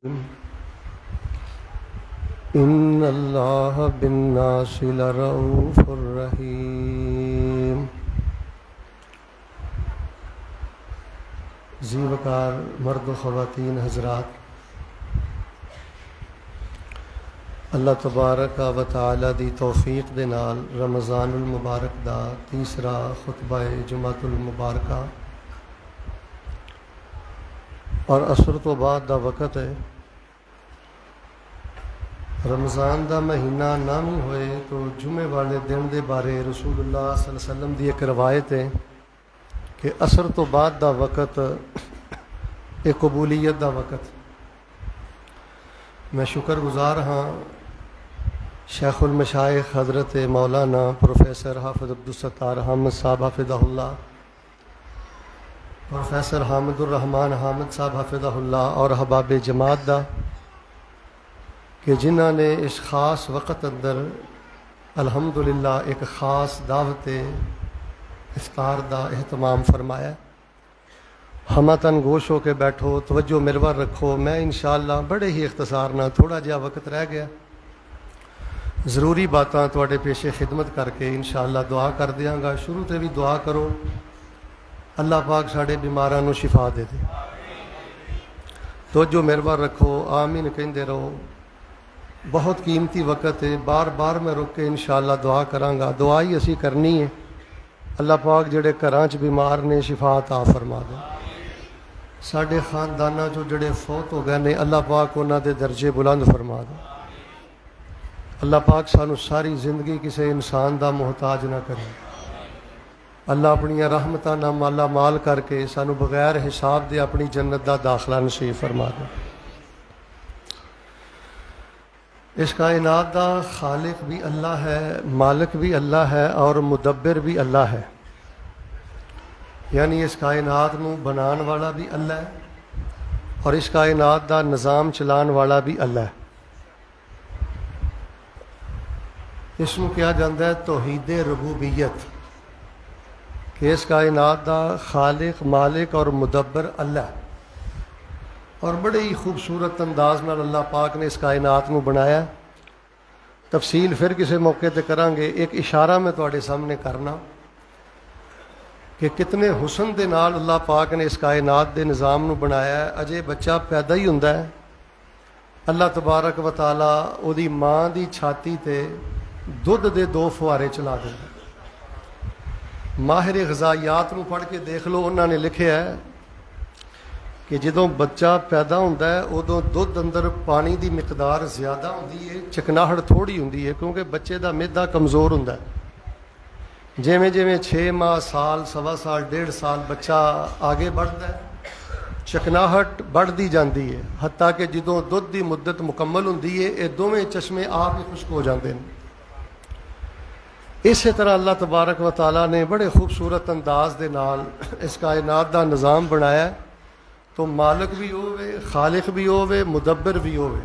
इन्न अल्लाह बिन्नासि लरऊफुर रहीम। जीवकार मर्द ख़वातीन हज़रात, अल्लाह तबारक व तआला दी तौफीक दे नाल रमज़ानुल मुबारक दा तीसरा खुतबा जुमातुल मुबारका और असर तो बाद दा वक़्त है। रमज़ान का महीना ना भी होए तो जुमे वाले दिन के बारे रसूलुल्लाह सल्लल्लाहु अलैहि वसल्लम की एक रवायत है कि असर तो बाद का वक़्त एक कबूलियत का वक़्त। मैं शुक्रगुजार हाँ शेखुल मशाइख हज़रत मौलाना प्रोफेसर हाफिज़ अब्दुल सत्तार हामिद साहब हाफिज़हुल्लाह, प्रोफेसर हामिदुर रहमान हामिद साहब हाफिज़हुल्लाह और हबाब जमात दा कि जिन्हों ने इस ख़ास वक़्त अंदर अल्हम्दुलिल्लाह एक ख़ास दावत इफ्तार का एहतमाम फरमाया। हम तन गोश हो के बैठो, तवज्जो मेरे पर रखो। मैं इंशाअल्लाह बड़े ही इख्तसार ना थोड़ा जिहा वक़्त रह गया, ज़रूरी बातां तुहाडे पेशे खिदमत करके इंशाअल्लाह दुआ कर दियांगा। शुरू ते भी दुआ करो, अल्लाह पाक साढ़े बीमारां नूं शिफा दे दे। तवज्जो मेरे पर रखो, आमीन कहंदे रहो। बहुत कीमती वक़्त है, बार बार मैं रुक के इंशाअल्लाह दुआ करांगा। दुआ ही असी करनी है। अल्लाह पाक जेड़े घरां च बीमार ने शिफा अता फरमा दे। साडे खानदानां चों जेड़े फौत हो गए ने अल्लाह पाक उन्हां दे दर्जे बुलंद फरमा दे। अल्लाह पाक सानू सारी जिंदगी किसी इंसान का मुहताज ना करे। अल्लाह अपनियां रहमतां नाल माला माल करके सानू बगैर हिसाब दे अपनी जन्नत का दाखला नसीब फरमा दे। इस कायनात का खालिक भी अल्लाह है, मालिक भी अल्लाह है और मुदब्बिर भी अल्लाह है। यानी इस कायनात को बनाने वाला भी अल्लाह है और इस कायनात का निज़ाम चलाने वाला भी अल्लाह है। इसनूं कहा जाता है तौहीद रबूबियत, कि इस कायनात का खालिक मालिक और मुदब्बिर अल्लाह है। और बड़े ही खूबसूरत अंदाज नाल अल्लाह पाक ने इस कायनात को बनाया। तफसील फिर किसी मौके पर करांगे। एक इशारा मैं तुहाडे सामने करना कि कितने हुसन दे नाल अल्लाह पाक ने इस कायनात के निज़ाम को बनाया है। अजे बच्चा पैदा ही हुंदा है, अल्लाह तबारक व तआला उहदी माँ की छाती ते दुध के 2 फुहारे चला देंदा। माहिर ग़ज़ायात को पढ़ के देख लो, उन्होंने लिखा है कि जदों बच्चा पैदा होता है उदों दुध अंदर पानी की मिकदार ज़्यादा होती है, चिकनाहट थोड़ी होती है, क्योंकि बच्चे का मिह्दा कमज़ोर होता है। जिमें जिमें 6 माह, साल, सवा साल, 1.5 साल बच्चा आगे बढ़ता है, चिकनाहट बढ़ती जाती है, हत्ता कि जदों दुध की मुद्दत मुकम्मल होती है ये दोवें चश्मे आप ही खुश्क हो जाते हैं। इस तरह अल्लाह तबारक व तआला ने बड़े खूबसूरत अंदाज के नाल इस कायनात का निज़ाम बनाया। तो मालिक भी होवे, खालिक भी होवे, मुदब्बिर भी होवे।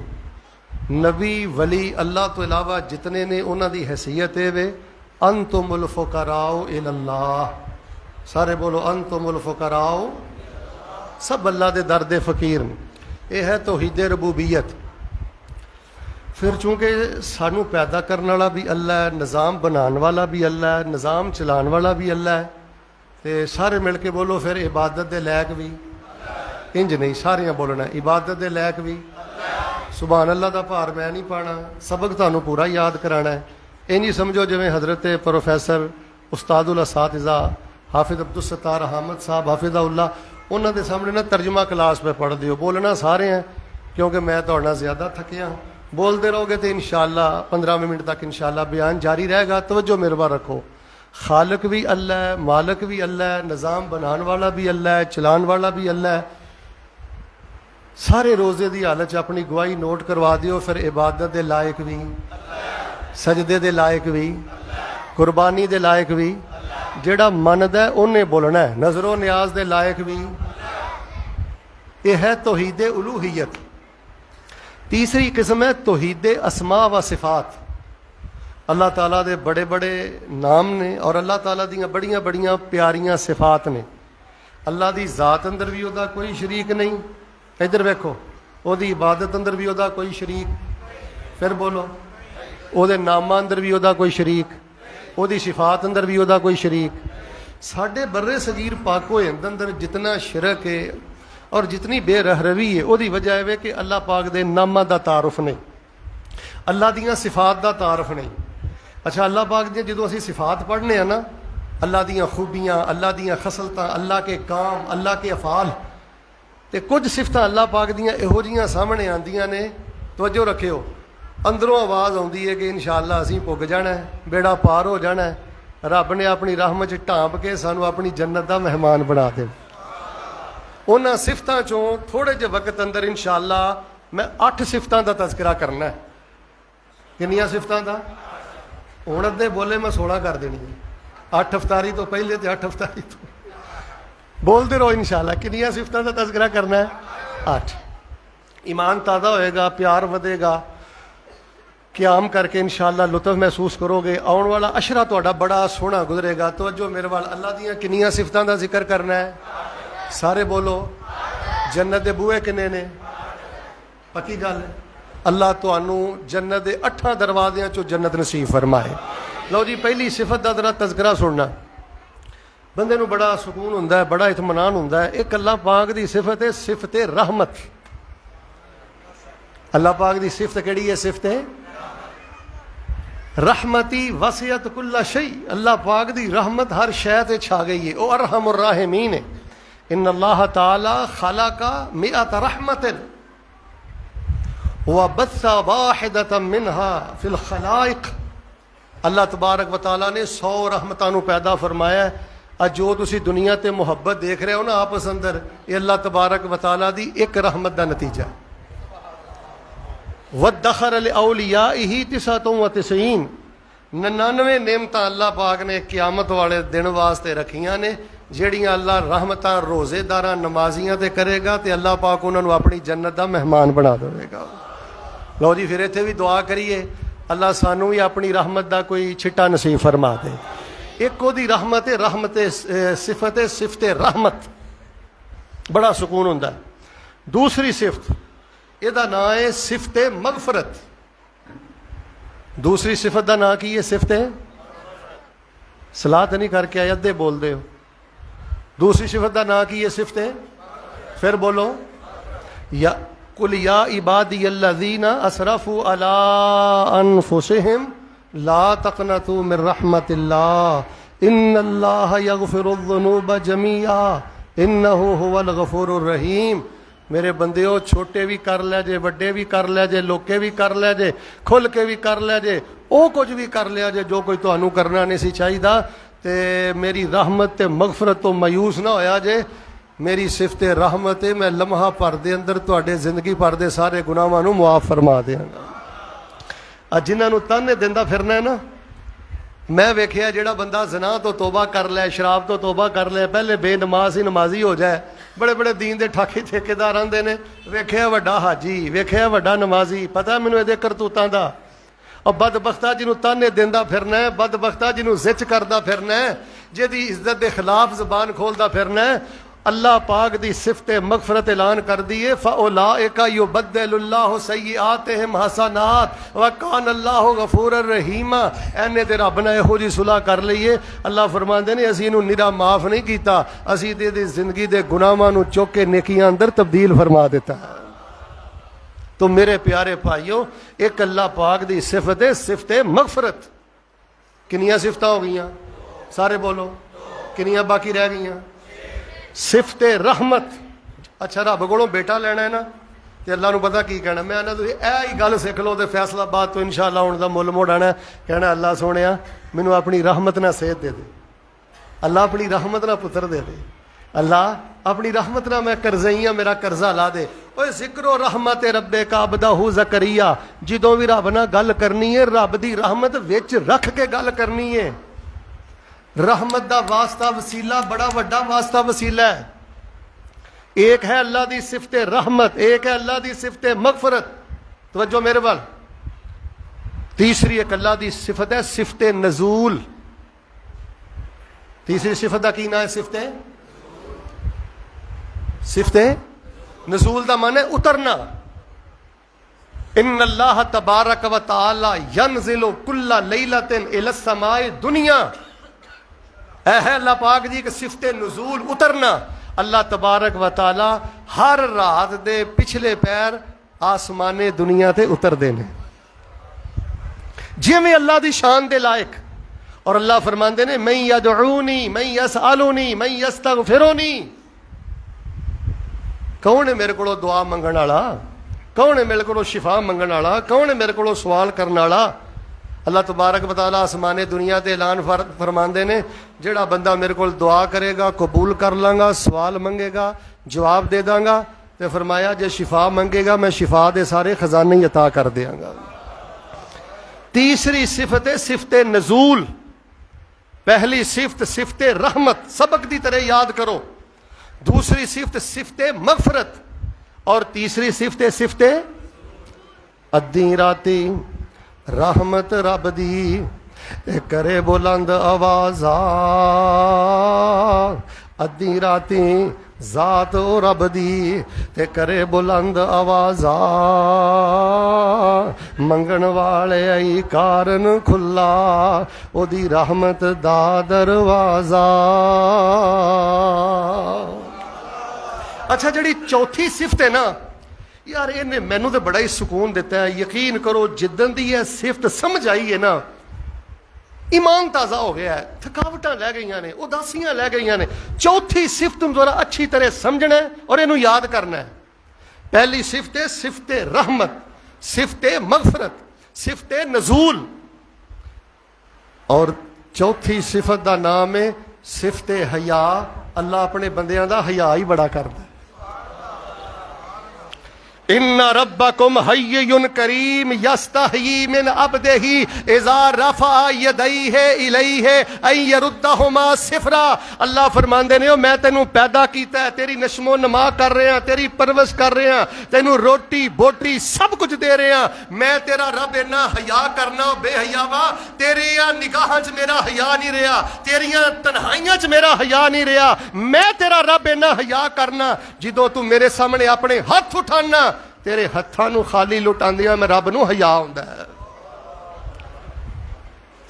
नबी वली अल्लाह तो इलावा जितने ने उन्हां दी हैसियत है वे अंतुमुल फुकराओ इलल्लाह। सारे बोलो अंतुमुल फुकराओ। सब अल्लाह दे दर दे फकीर ने। यह है तौहीद रबूबियत। फिर चूँकि सानू पैदा करने वाला भी अल्लाह है, निज़ाम बनाने वाला भी अल्लाह है, निज़ाम चलाने वाला भी अल्लाह है, तो सारे मिल के बोलो फिर इबादत के लायक भी इंज नहीं, सारियां बोलना इबादत के लायक भी। सुभान अल्लाह का भार मैं नहीं पाना, सबक तुहानू पूरा याद कराना है। इंज ही समझो जिवें हज़रत प्रोफैसर उस्तादुल असातिज़ा हाफिज़ अब्दुल सत्तार हामिद साहब हाफिज़हुल्लाह, उन्हां दे सामने ना तर्जुमा क्लास पे पढ़ दिओ। बोलना सारे हैं, क्योंकि मैं तुहाडे नाल ज़्यादा थकिया। बोलते रहोगे तो इंशाअल्लाह 15 मिनट तक इंशाअल्लाह बयान जारी रहेगा। तवज्जो मेरे पर रखो। खालिक भी अल्लाह है, मालिक भी अल्लाह है, निज़ाम बनाने वाला भी अल्लाह है, चलाने वाला भी अल्लाह है। सारे रोज़े की हालत अपनी गवाही नोट करवा दिओ। फिर इबादत के लायक भी, सजदे के लायक भी, कुर्बानी के लायक भी, जेड़ा मनदा है उन्हें बोलना है, नज़रो न्याज के लायक भी। यह है तौहीद उलूहियत। तीसरी किस्म है तौहीद अस्मा व सिफात। अल्लाह ताला दे बड़े बड़े नाम ने और अल्लाह ताला दी बड़ियां बड़ियां प्यारियां सिफात ने। अल्लाह की ज़ात अंदर भी उसका कोई शरीक नहीं। इधर वेखो, ਉਹਦੀ ਇਬਾਦਤ ਅੰਦਰ ਵੀ ਉਹਦਾ ਕੋਈ ਸ਼ਰੀਕ, ਫਿਰ ਬੋਲੋ, ਉਹਦੇ ਨਾਮਾਂ ਅੰਦਰ ਵੀ ਉਹਦਾ ਕੋਈ ਸ਼ਰੀਕ, ਉਹਦੀ ਸਿਫਾਤ ਅੰਦਰ ਵੀ ਉਹਦਾ ਕੋਈ ਸ਼ਰੀਕ। ਸਾਡੇ ਬर्रे सगीर पाक होए अंदर जितना शिरक है और जितनी बेरहरवी है, ਉਹਦੀ वजह है कि अल्लाह पाक दे नामां दा तारुफ नहीं, अल्लाह दियां सिफात दा तारुफ नहीं। अच्छा, अल्लाह पाक दी जो असीं सिफात पढ़ने हैं ना, अल्लाह दियां खूबियां, अल्लाह दियां खसलतां, अल्लाह के काम, अल्लाह के अफाल, तो कुछ सिफतां अल्लाह पाक दियां इहो जिहियां सामने आंदियां ने, तवज्जो रखियो, अंदरों आवाज़ आउंदी है कि इंशाअल्लाह असीं पुग जाना है, बेड़ा पार हो जाना है, रब ने अपनी रहमत च ढांप के सानू अपनी जन्नत का मेहमान बना दे। उन्हां सिफतां चों थोड़े जे वक्त अंदर इंशाअल्लाह मैं 8 सिफतां का तज़किरा करना है। कितनियां सिफतां का? हुण अद्धे बोले मैं 16 कर देनी है, 8 अफतारी तो पहले तो 8 अफतारी तो बोलते रहो इंशाअल्लाह। कितनियां सिफतां का तज़किरा करना है? 8। ईमान ताज़ा होएगा, प्यार वधेगा, क्याम करके इंशाअल्लाह लुत्फ महसूस करोगे, आने वाला अशरा तुहाडा बड़ा सोहना गुजरेगा। तो जो मेरे वाल अल्लाह दियां कितनियां सिफतां का जिक्र करना है? सारे बोलो। जन्नत दे बूहे किन्ने ने? पक्की गल है, अल्लाह तुहानू जन्नत दे 8 दरवाज़ियां चों जन्नत नसीब फरमाए। लो जी, पहली सिफत का जरा तज़किरा सुनना, बंदे नू बड़ा सुकून हुंदा है, बड़ा इत्मीनान हुंदा है। एक अल्लाह पाक दी सिफत है, सिफत रहमत। अल्लाह पाक दी सिफत केड़ी है? सिफत रहमती वसियत कुल्ला शै। अल्लाह पाक दी रहमत हर शय ते छा गई है। ओ अरहमुर राहिमीन है। इन्ना अल्लाह ताला खलका मिअत रहमतिन व बस्सा वाहिदतन मिनहा फिल खलाइक। अल्लाह तबारक व तआला ने 100 रहमतां नू पैदा फरमाया है। अज जो तुसी दुनिया ते मुहब्बत देख रहे हो ना आपस अंदर, ये अल्लाह तबारक व तआला दी एक रहमत का नतीजा। वद्दखर औलियाइही 99 नेमतां अल्लाह पाक ने क़यामत वाले दिन वास्ते रखियां ने, ਜਿਹੜੀਆਂ अल्लाह रहमतां रोजेदारां नमाजियां ते करेगा तो अल्लाह पाक उन्होंने अपनी जन्नत का मेहमान बना देगा। लो जी, फिर इत्थे भी दुआ करिए अल्लाह सानू भी अपनी रहमत का कोई छिट्टा नसीब फरमा दे। एक ओदी रहमत है, रहमत सिफत है, सिफत रहमत, बड़ा सुकून हुंदा है। दूसरी सिफत ਇਹਦਾ नाम है सिफत मगफरत। दूसरी सिफत का नाम की है? सिफत सलाह तो नहीं करके आए, अद्धे बोलते हो। दूसरी सिफत का नाम की है? सिफत, फिर बोलो। या कुल या इबादी अल्लज़ीना असरफू अला अनफुसिहिम ला तक़नतू मिन रहमतिल्लाह इन्नल्लाह यग़फिरुज़्ज़ुनूब जमीआ इन्नहु हुवल गफ़ूरुर रहीम। मेरे बंदिओ, छोटे भी कर लिया जे, वड्डे भी कर लिया जे, लोके भी कर लिया जे, खुल के भी कर लिया जे, वो कुछ भी कर लिया जे जो कोई तुहानू करना नहीं सी चाहिदा, ते मेरी रहमत ते मगफरत तो मायूस ना होया जे। मेरी सिफत रहमत है, मैं लम्हा भर दे अंदर तुहाडे जिंदगी भर दे सारे गुनाहां नू मुआफ फरमा देंगा। अज जिन्हां नू ताने दिंदा फिरना है ना, मैं वेखिया जिहड़ा बंदा ज़ना तो तौबा कर लै, शराब तो तौबा कर लै, पहले बेनमाज ही नमाजी हो जाए। बड़े बड़े दीन दे ठाकी ठेकेदार आंदे ने, वेखिया वड्डा हाजी, वेखिया वड्डा नमाजी, पता मैनू इहदे करतूतां दा। और बदबख्ता जिन्हों ताने देंदा फिरना है, बदबख्ता जिन्हों जिच करदा फिरना है, जिहदी इज्जत के खिलाफ ज़बान खोलदा फिरना है, अल्लाह पाक दी सिफत मगफरत ऐलान कर दी है। फ़उलाइका युबद्दिलुल्लाहु सय्यिआतिहिम हसनात व कान अल्लाहु गफूरर रहीमा। एने ते रब ने इहो जी सुलह कर लई है। अल्लाह फरमांदे ने असीं इहनूं निरा माफ़ नहीं कीता, असीं ते इहदी जिंदगी दे गुनाहां नूं चुक के नेकियां अंदर तब्दील फरमा दिता। तो मेरे प्यारे भाइयों, एक अल्लाह पाक दी सिफत है, सिफत मगफरत। कितनियां सिफतां हो गईयां? सारे बोलो। कितनियां बाकी रह गईयां? सिफत रहमत। अच्छा, रब कोलों बेटा लेना है ना, तो अल्लाह नूं पता की कहना, मैं आना तुसीं ऐ ही गल सिख लो तो फैसलाबाद तो इंशाअल्लाह आउण दा मुल मोड़ आना। कहना अल्लाह सोहणिया मैनूं अपनी रहमत ना सेहत दे दे, अल्लाह अपनी रहमत ना पुत्र दे दे, अल्लाह अपनी रहमत ना मैं करज़इयां मेरा कर्जा ला दे। ओए जिक्रो रहमत रब्बे का अब्दहू ज़करिया, जदों भी रब नाल गल करनी है रब दी रहमत विच रख के गल करनी है। रहमत दा वास्ता वसीला बड़ा वड्डा वास्ता वसीला है। एक है अल्लाह दी सिफत रहमत, एक है अल्लाह दी सिफत मगफरत। तवज्जो मेरे वाल। तीसरी एक अल्लाह दी सिफत है सिफत नजूल। तीसरी सिफत का की ना है? सिफत नजूल का मन है उतरना। इन्नल्लाह तबारक व तआला यनज़िलु कुल्ला लैलतिन इला समाए दुनिया। है अल्लाह पाक जी कि सिफते नुज़ूल उतरना, अल्लाह तबारक व तआला हर रात दे पिछले पैर आसमाने दुनिया ते उतरदे ने जिवें अल्लाह दी शान दे लायक। और अल्लाह फरमांदे ने मैं यदऊनी मैं यसअलुनी मैं यस्तगफिरुनी। कौन है मेरे को दुआ मंगण वाला, कौन है मेरे को शिफा मंगण वाला, कौन है मेरे को सवाल करने वाला। अल्लाह तबारक व तआला आसमाने दुनिया ते ऐलान फरमांदे ने जेड़ा बंदा मेरे को दुआ करेगा कबूल कर लांगा, सवाल मंगेगा जवाब दे दांगा। ते फरमाया जे शिफा मंगेगा मैं शिफा दे सारे खजाने ही अता कर देंगा। तीसरी सिफत है सिफते नजूल। पहली सिफत सिफते रहमत, सबक दी तरह याद करो। दूसरी सिफत सिफते मगफरत और तीसरी सिफते सिफते अद्धी राती रहमत रब दी करे बुलंद आवाज़ा। अद्धी राती जात रब दी ते करे बुलंद आवाज़ा। मंगण वाले आई कारण खुला ओदी रहमत दा दरवाज़ा। अच्छा जी चौथी सिफत है ना यार, इन्हें मैनू तो बड़ा ही सुकून दिता है। यकीन करो जिदन दी यह सिफत समझ आई है ना, ईमान ताज़ा हो गया है, थकावट लै गई ने, उदासियां लै गई ने। चौथी सिफत जरा अच्छी तरह समझना है और इनू याद करना है। पहली सिफत है सिफते रहमत, सिफते मगफरत, सिफते नजूल। और चौथी सिफत का नाम है सिफते हया। अल्लाह अपने बंदियां दा हया ही बड़ा करदा। इन्ना रब्बकुम हय्युन करीम यस्तही मिन अब्दिही इज़ा रफ़ा यदैहि इलैहि अन यरुद्दहुमा सिफरा। अल्लाह फरमांदे ने मैं तेनू पैदा कीता है, तेरी नशमो नमा कर रहे हैं, तेरी परवरिश कर रहे हैं, तेनू रोटी बोटी सब कुछ दे रहे हैं। मैं तेरा रब इन्ना हया करना बेहयावा, तेरिया निगाहां च मेरा हया नहीं रहा, तेरिया तन्हाइयां च मेरा हया नहीं रहा। मैं तेरा रब इन्ना हया करना जदों तू मेरे सामने अपने हथ उठाना तेरे हत्थां खाली लुटांदियां मैं रब नूं हया हुंदा है।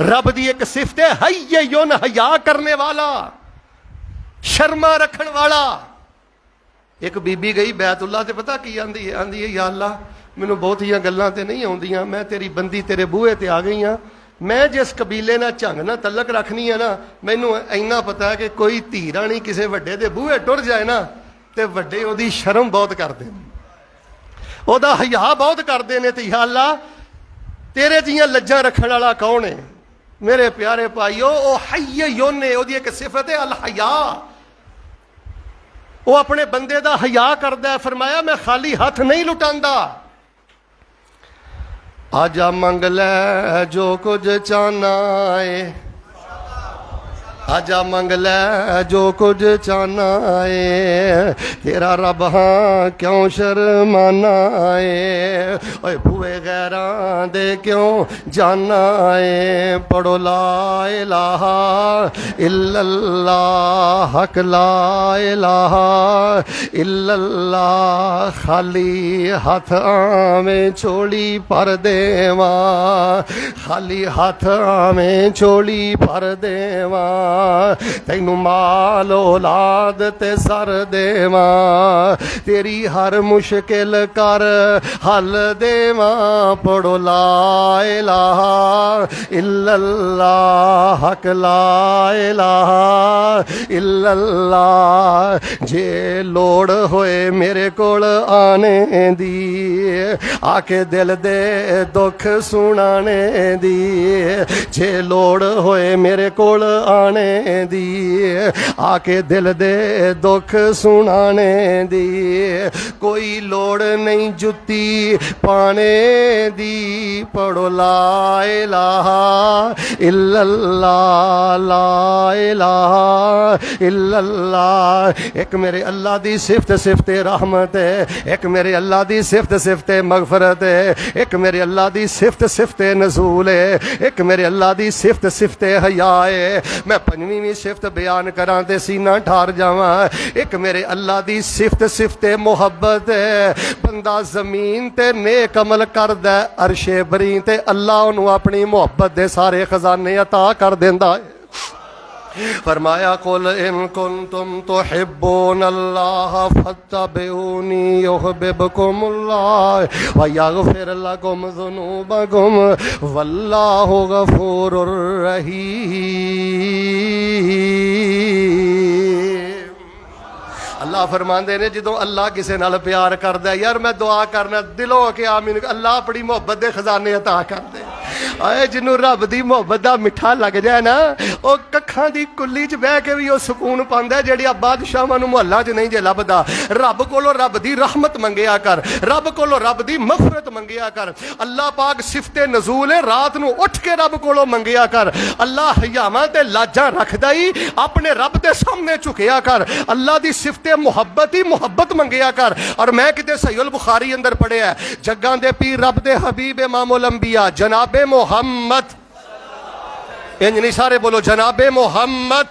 रब दी एक सिफत है हय्युन, हया करने वाला, शर्मा रखण वाला। एक बीबी गई बैतुल्ला ते पता की आंदी है या अल्लाह मैनूं बहुतियां गल्लां ते नहीं आउंदियां, मैं तेरी बंदी तेरे बूहे ते आ गई हां। मैं जिस कबीले नाल झंग ना तलक रखनी है ना, मैनूं इन्ना पता है कि कोई धी राणी किसी वड्डे दे बूहे टुर जाए ना ते वड्डे ओहदी शर्म बहुत करदे ने, ओहदा हया बहुत करते हैं। तो या अल्लाह तेरे जियां लज्जा रखने वाला कौन है? मेरे प्यारे भाईओ ओ हय्युन ने, ओहदी एक सिफत है अल हया। वो अपने बंदे दा हया करदा है। फरमाया मैं खाली हथ नहीं लुटांदा। आजा मंग लै जो कुछ चाहना है, आजा मंग लै जो कुछ चाहना है, तेरा रब हाँ क्यों शर्माना है। ओए भूए गैरां दे क्यों जाना है। पढ़ो ला इलाहा इल्लल्लाह, हक ला इलाहा इल्लल्लाह। खाली हथ आवें चोली भर देवा, खाली हथ आवें चोली भर देवा। तैनू माल औलाद ते सर देवा, तेरी हर मुश्किल कर हल देवा। पढ़ो ला इलाहा इल्लल्लाह, हक ला इलाहा इल्लल्लाह। जे लोड़ होए मेरे कोल आने दी, आके दिल दे दुख सुनाने दी। जे लोड़ होए मेरे कोल आने दी, आके दिल दे दुख सुनाने दी। कोई लोड़ नहीं जुत्ती पाने दी। पढ़ो ला इलाहा इल्लल्लाह, ला इलाहा इल्लल्लाह। एक मेरे अल्लाह दी सिफत सिफते रहमत है, एक मेरे अल्लाह दी सिफत सिफते मगफरत है, एक मेरे अल्लाह दी सिफत सिफते नज़ूल है, एक मेरे अल्लाह दी सिफत सिफते हया है। मैं पंजवीं भी सिफत बयान करा ते सीना ठार जावा। एक मेरे अल्लाह दी सिफत सिफते मुहब्बत है। बंदा जमीन ते नेक अमल करदा है, अरशे बरी ते अल्लाह उन्होंने अपनी मुहब्बत दे सारे खजाने अता कर देंदा है। फरमाया कुल इन कुंतुम तुहिब्बूनल्लाह फत्तबिऊनी युहिब्बुकुमुल्लाह व यगफिर लकुम ज़ुनूबकुम वल्लाहु गफूरुर रहीम। अल्लाह फरमाते ने जो अल्लाह किसी नाल प्यार करदा, यार मैं दुआ करना दिलों के आमीन, अल्लाह अपनी मुहब्बत के खजाने अता कर दे। आए जिन्हों रब की मुहब्बत का मिठा लग जाए ना, वह कखा की कुली च बह के भी वह सुकून पाता जड़िया बादशाह मुहल्ला च नहीं जे लभदा। रब कोलों रब की रहमत मंगिया कर, रब कोलों रब की मगफरत मंगिया कर। अल्लाह पाक सिफते नजूल है, रात को उठ के रब कोलों मंगिया कर। अल्लाह हयावां ते लाजा रखदा ही अपने रब के सामने झुकिया कर। अल्लाह की सिफते मुहब्बत ही मुहब्बत मंगिया कर। और मैं किते सहीहुल बुखारी अंदर पढ़िया, जग्गां दे पीर रब दे हबीब इमामुल अंबिया जनाबे मोहम्मद, इंज नहीं सारे बोलो जनाबे मोहम्मद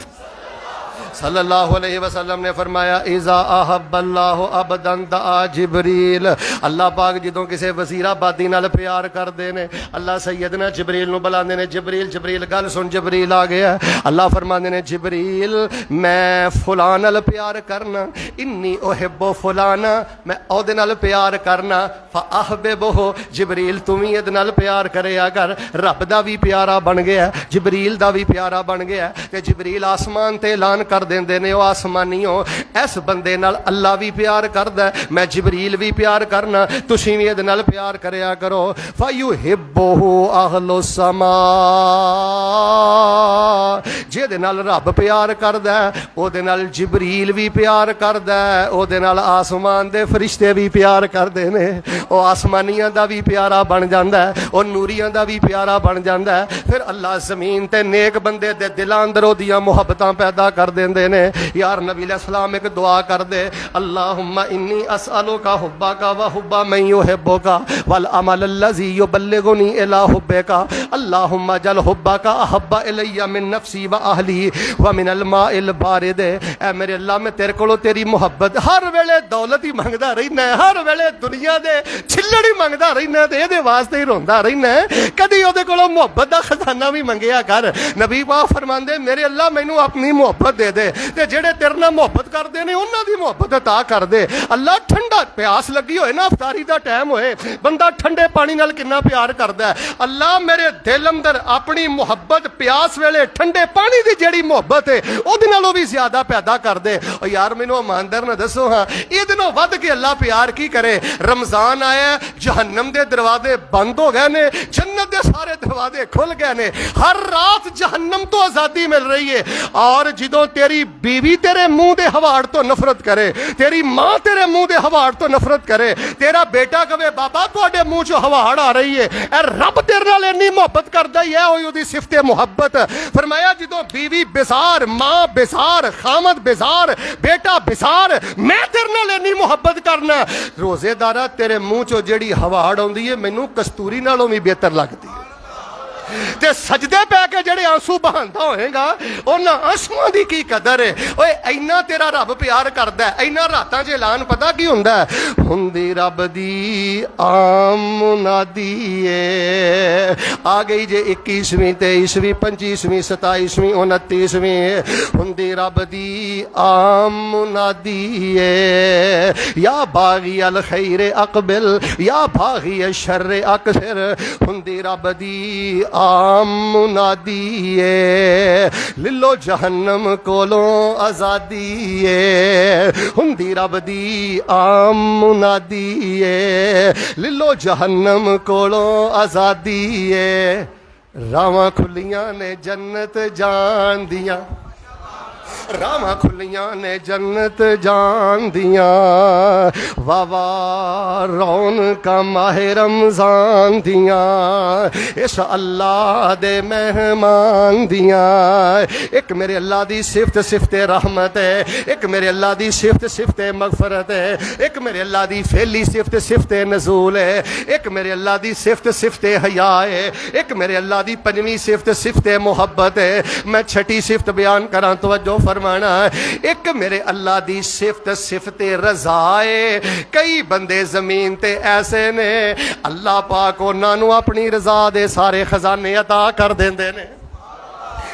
सल्लल्लाहु अलैहि वसल्लम ने फरमाया इज़ा अहब्बल्लाहु अबदन दआ जिब्रील। अल्लाह पाक जदों किसी वज़ीराबादी नाल प्यार करते हैं, अल्लाह सैयदना जिब्रील नूं बुलाते हैं। जिब्रील जिब्रील गल सुन, जिब्रील आ गया। अल्लाह फरमाते हैं जिब्रील मैं फलां नाल प्यार करना, इन्नी उहिब्बु फलाना, मैं ओहदे नाल प्यार करना, फ़अहबिबहु जिब्रील तू भी इहदे नाल प्यार करेया कर। रब दा भी प्यारा बन गया, जिब्रील दा भी प्यारा बन गया। ते जिब्रील आसमान ते ऐलान कर देंदे ने, ओ आसमानियों इस बंदे नाल अल्लाह भी प्यार करदा है, मैं जिब्रील भी प्यार करना, तुसीं भी इहदे नाल प्यार करया करो। फयुहिब्बुहु अहलुस समा, जिहदे नाल रब प्यार करदा है ओहदे नाल जिब्रील भी प्यार करदा है, ओहदे नाल आसमान दे फरिश्ते भी प्यार करदे ने। ओ आसमानियां दा भी प्यारा बन जांदा है, ओ नूरियां दा भी प्यारा बन जांदा है। फिर अल्लाह ज़मीन ते नेक बंदे दे दिलां अंदर ओहदियां मुहब्बतां पैदा कर देंदे ने। यार नबी अलैहिस्सलाम एक दुआ कर दे, अल्लाहुम्मा इन्नी अस्अलुका हुब्बका व हुब्बा मन युहिब्बुका वल अमल अल्लज़ी युबल्लिगुनी इला हुब्बिका, अल्लाहुम्मा जल हुब्बका अहब्बा इलैया मिन नफ्सी व अहली व मिनल माइल बारिद। ऐ मेरे अल्लाह मैं तेरे कोलों तेरी मुहब्बत, हर वेले दौलत ही मंगदा रहना है, हर वेले दुनिया दे छिल्लड़ ही मंगदा रहना, ते इहदे वास्ते ही रोंदा रहना, कदी ओहदे कोलों मुहब्बत दा खजाना भी मंगिया कर। नबी पाक फरमांदे मेरे अल्लाह मैनू अपनी मुहब्बत दे दे, ते जेड़े तेरे नाल मुहब्बत करदे ने उन्हां दी मुहब्बत अता कर दे। अल्लाह ठंडा प्यास लगी होए ना, अफतारी दा टाइम होए, बंदा ठंडे पानी नाल किन्ना प्यार करदा है। अल्लाह मेरे दिल अंदर अपनी मुहब्बत प्यास वेले ठंडे पानी दी जेड़ी मुहब्बत है ओहदे नालों भी ज्यादा पैदा कर दे। और यार मैनू ईमानदार ना दसो, हाँ इहदे नालों वध के अल्लाह प्यार की करे। रमजान आया, जहन्नम दे दरवाजे बंद हो गए ने, जन्नत दे सारे दरवाजे खुल गए ने, हर रात जहन्नम तो आजादी मिल रही है। और जिदों तेरी बीवी तेरे मुंह दे हवाड़ तो नफरत करे, तेरी मां तेरे मुंह दे हवाड़ तो नफरत करे, तेरा बेटा कहे बाबा तुहाडे मुंह चो हवाड़ आ रही है, ए रब तेरे नाल इन्नी मुहब्बत करदा ही है, ओहदी सिफते मुहब्बत। फरमाया जिदों बीवी बेजार, मां बेजार, खामद बेजार, बेटा बेजार, मैं तेरे नाल इन्नी मुहब्बत करना, रोजेदारा तेरे मुंह चो जेड़ी हवाड़ आउंदी है मैनू कस्तूरी नालों भी बेहतर लगदी है। ते सजदे पै के जेड़े आंसू बहांदा होएगा उन्हां आंसुआं दी की कदर है। ओए इन्ना तेरा रब प्यार करदा है, इन्ना रातां च ऐलान पता की हुंदा है, हुंदी रब दी आम मुनादी है। आ गई जे 21वीं 23वीं 25वीं 27वीं 29वीं, हुंदी रब दी आम मुनादी है, या बागी अल खैर अकबिल या बागी अल शर्र अकसिर, हुंदी रब दी आम मुनादी है, लिलो जहन्नम कोलों आजादी है, हुंदी रब दी आम मुनादी है, लिलो जहन्नम कोलों आजादी है। रावां खुलियां ने जन्नत जान दियां, रावां खुलियां ने जन्नत जान दियां, वावा रौनकां माहे रमजान दियां, इस अल्लाह दे मेहमान दियां। एक मेरे अल्लाह दी सिफत सिफते रहमत है, एक मेरे अल्लाह दी सिफत सिफते मगफरत है, एक मेरे अल्लाह दी फैली सिफत सिफते नजूल है, एक मेरे अल्लाह दी सिफत सिफते हया है, एक मेरे अल्लाह दी पंजवीं सिफत सिफते मोहब्बत है। मैं छठी सिफत बयान करा, तवज्जो फरमाना। एक मेरे अल्लाह दी सिफत सिफते रज़ा है। कई बंदे जमीन ते ऐसे ने अल्लाह पाक उन्होंने अपनी रज़ा दे सारे खजाने अता कर देंदे ने।